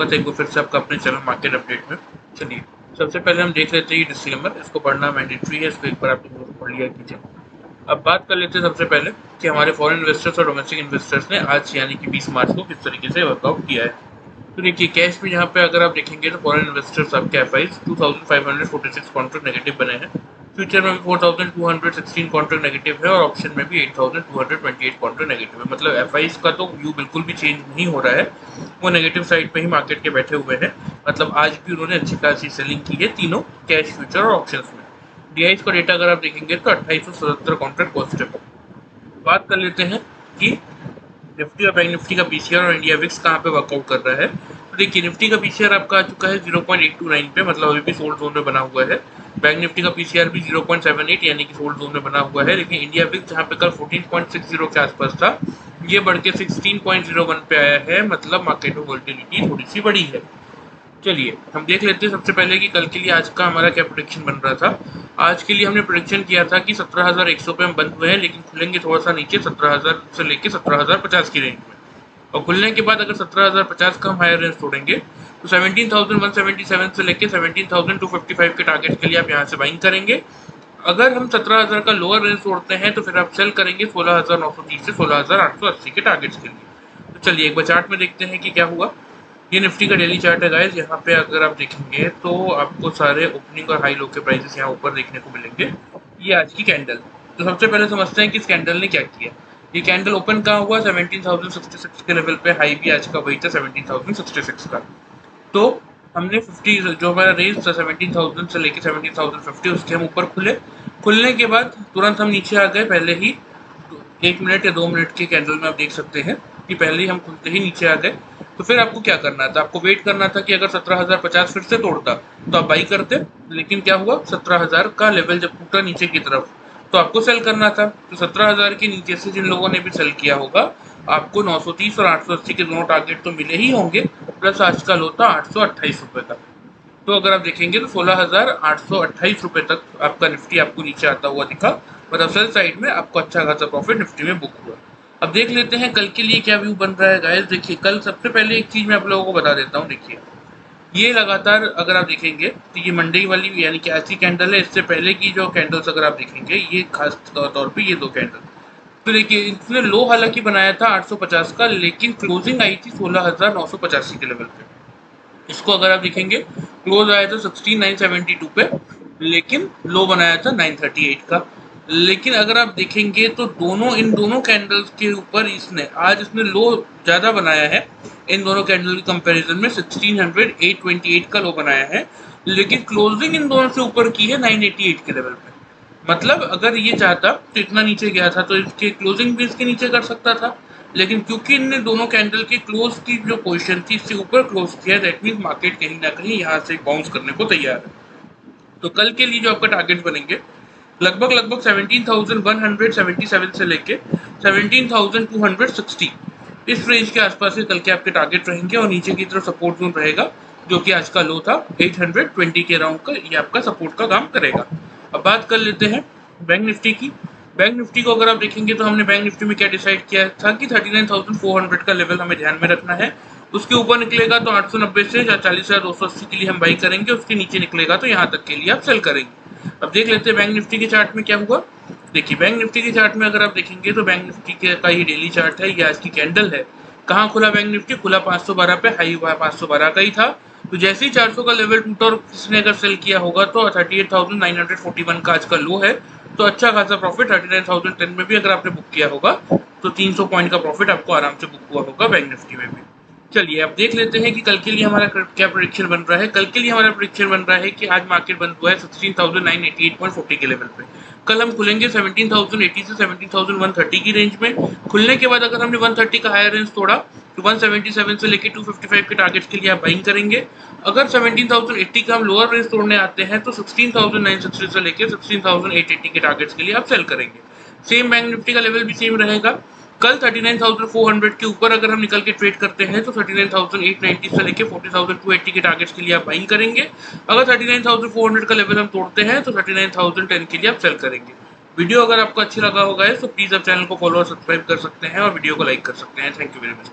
एक बार फिर से आपका अपने चैनल मार्केट अपडेट में। चलिए सबसे पहले हम देख लेते हैं ये डिस्क्लेमर, इसको पढ़ना मैंडेटरी है, इसको एक बार आप पढ़ लिया कीजिए। अब बात कर लेते हैं सबसे पहले कि हमारे फॉरेन इन्वेस्टर्स और डोमेस्टिक इन्वेस्टर्स ने आज यानी कि 20 मार्च को किस तरीके से वर्कआउट किया है। तो देखिए कैश में यहाँ पे अगर आप देखेंगे तो फॉरेन इन्वेस्टर्स आपके एफआईज 2546 कॉन्ट्रैक्ट नेगेटिव बने हैं, फ्यूचर में भी 4216 कॉन्ट्रैक्ट नेगेटिव है और ऑप्शन में भी 8228 कॉन्ट्रैक्ट नेगेटिव है। मतलब एफआईज का तो व्यू बिल्कुल भी चेंज नहीं हो रहा है, वो नेगेटिव साइड पे ही मार्केट के बैठे हुए हैं। मतलब आज भी उन्होंने अच्छी खासी सेलिंग की है तीनों कैश, फ्यूचर और ऑप्शंस में। डीआईज का डेटा अगर आप देखेंगे तो 2877 कॉन्ट्रैक्ट पॉजिटिव है। बात कर लेते हैं कि निफ्टी और बैंक निफ्टी का पीसीआर और इंडिया विक्स कहाँ पे वर्कआउट कर रहा है। तो देखिए निफ्टी का पीसीआर आपका आ चुका है 0.829 पे, मतलब अभी भी सोल्ड जोन में बना हुआ है। बैंक निफ्टी का पीसीआर भी 0.78 यानी कि सोल्ड जोन में बना हुआ है। लेकिन इंडिया विक्स जहाँ पे कल 14.60 के आसपास था, ये बढ़ के 16.01 पे आया है। मतलब मार्केट में वोलेटिलिटी थोड़ी सी बढ़ी है। चलिए हम देख लेते हैं सबसे पहले कि कल के लिए आज का हमारा क्या प्रोडिक्शन बन रहा था। आज के लिए हमने प्रोडिक्शन किया था कि 17,100 पे हम बंद हुए हैं, लेकिन खुलेंगे थोड़ा सा नीचे 17,000 से लेके 17,050 की रेंज में। और खुलने के बाद अगर 17,050 का हम हायर रेंज तोड़ेंगे तो 17,177 से लेके 17,255 के टारगेट के लिए आप यहाँ से बाइंग करेंगे। अगर हम 17,000 का लोअर रेंज तोड़ते हैं तो फिर आप सेल करेंगे 16,930 से 16,880 के टारगेट्स के लिए। तो चलिए एक बार चार्ट में देखते हैं कि क्या हुआ। ये निफ्टी का डेली चार्ट है गाइस। यहाँ पे अगर आप देखेंगे तो आपको सारे ओपनिंग और हाई लो के प्राइसेस यहाँ ऊपर देखने को मिलेंगे। ये आज की कैंडल। तो सबसे पहले समझते हैं कि इस कैंडल ने क्या किया। ये कैंडल ओपन कहाँ हुआ, 17,066 के लेवल पे, हाई भी आज का वही था 17,066 का। तो हमने 50 जो हमारा रेंज था 17,000 से लेके 17,050, उसके हम ऊपर खुले। खुलने के बाद तुरंत हम नीचे आ गए। पहले ही 1 मिनट या 2 मिनट के कैंडल में आप देख सकते हैं कि पहले ही हम खुलते ही नीचे आ गए। तो फिर आपको क्या करना था, आपको वेट करना था कि अगर 17,050 फिर से तोड़ता तो आप बाई करते। लेकिन क्या हुआ, 17,000 का लेवल जब टूटा नीचे की तरफ तो आपको सेल करना था। तो 17,000 के नीचे से जिन लोगों ने भी सेल किया होगा, आपको 930 और 880 के दोनों टारगेट तो मिले ही होंगे, प्लस आज का लो था 828 रुपये का। तो अगर आप देखेंगे तो 16,828 रुपये तक आपका निफ्टी आपको नीचे आता हुआ दिखा। मतलब सेल साइड में आपको अच्छा खासा प्रॉफिट निफ्टी में बुक हुआ। अब देख लेते हैं कल के लिए क्या व्यू बन रहा है गाइस। देखिए कल सबसे पहले एक चीज मैं आप लोगों को बता देता हूँ। देखिए ये लगातार अगर आप देखेंगे तो ये मंडे वाली यानी कि ऐसी कैंडल है। इससे पहले की जो कैंडल्स अगर आप देखेंगे, ये खास तौर पे ये दो कैंडल, तो देखिए इसने लो हालांकि बनाया था 850 का, लेकिन क्लोजिंग आई थी 16,985 के लेवल पे। इसको अगर आप देखेंगे क्लोज आया था 16,972 पे, लेकिन लो बनाया था 938 का। लेकिन अगर आप देखेंगे तो इन दोनों कैंडल्स के ऊपर इसने लो ज़्यादा बनाया है। इन दोनों कैंडल के कंपैरिजन में 1628 का लो बनाया है, लेकिन क्लोजिंग इन दोनों से ऊपर की है 988 के लेवल पे। मतलब अगर ये चाहता तो इतना नीचे गया था तो इसके क्लोजिंग भी इसके नीचे कर सकता था, लेकिन क्योंकि इनने दोनों कैंडल की क्लोज की जो पोजीशन थी इससे ऊपर क्लोज किया, दैट मीन मार्केट कहीं ना कहीं यहाँ से बाउंस करने को तैयार है। तो कल के लिए जो आपका टारगेट बनेंगे लगभग 17,177 से लेके 17,260, इस रेंज के आसपास के कल के आपके टारगेट रहेंगे। और नीचे की तरफ सपोर्ट जोन रहेगा जो कि आज का लो था 820 के राउंड का, ये आपका सपोर्ट का काम करेगा। अब बात कर लेते हैं बैंक निफ्टी की। बैंक निफ्टी को अगर आप देखेंगे तो हमने बैंक निफ्टी में क्या डिसाइड किया था कि 39,400 का लेवल हमें ध्यान में रखना है। उसके ऊपर निकलेगा तो 890 से 40,280 के लिए हम बाई करेंगे। उसके नीचे निकलेगा तो यहाँ तक के लिए आप सेल करेंगे। अब देख लेते हैं बैंक निफ्टी के चार्ट में क्या हुआ। देखिए बैंक निफ्टी के चार्ट में अगर आप देखेंगे तो बैंक निफ्टी का ये डेली चार्ट है, ये आज की कैंडल है। कहाँ खुला बैंक निफ्टी, खुला 512 पे, हाई हुआ 512 का ही था। तो जैसे ही 400 का लेवल टूटा और किसने अगर सेल किया होगा तो 38,941 का आज का लो है। तो अच्छा खासा प्रॉफिट 39,010 में भी अगर आपने बुक किया होगा तो 300 पॉइंट का प्रॉफिट आपको आराम से बुक हुआ होगा बैंक निफ्टी में भी। चलिए अब देख लेते हैं कि कल के लिए हमारा क्या प्रेडिक्शन बन रहा है। कल के लिए हमारा प्रेडिक्शन बन रहा है कि आज मार्केट बंद हुआ है 16,988.40 के लेवल पे। कल हम खुलेंगे 17,080 से 17,130 की रेंज में। खुलने के बाद अगर हमने 130 का हायर रेंज तोड़ा तो 177 से लेके 255 के टारगेट के लिए आप बाइंग करेंगे। अगर 17,080 का हम लोअर रेंज तोड़ने आते हैं तो 16,960 से लेके 16,880 के टारगेट्स के लिए आप सेल करेंगे। सेम बैंक निफ्टी का लेवल भी सेम रहेगा। कल 39,400 के ऊपर अगर हम निकल के ट्रेड करते हैं तो 39,890 से लेके 40,280 के टारगेट्स के लिए आप बाइंग करेंगे। अगर 39,400 का लेवल हम तोड़ते हैं तो 39,010 के लिए आप सेल करेंगे। वीडियो अगर आपको अच्छा लगा होगा तो प्लीज़ आप चैनल को फॉलो और सब्सक्राइब कर सकते हैं और वीडियो को लाइक कर सकते हैं। Thank you very much.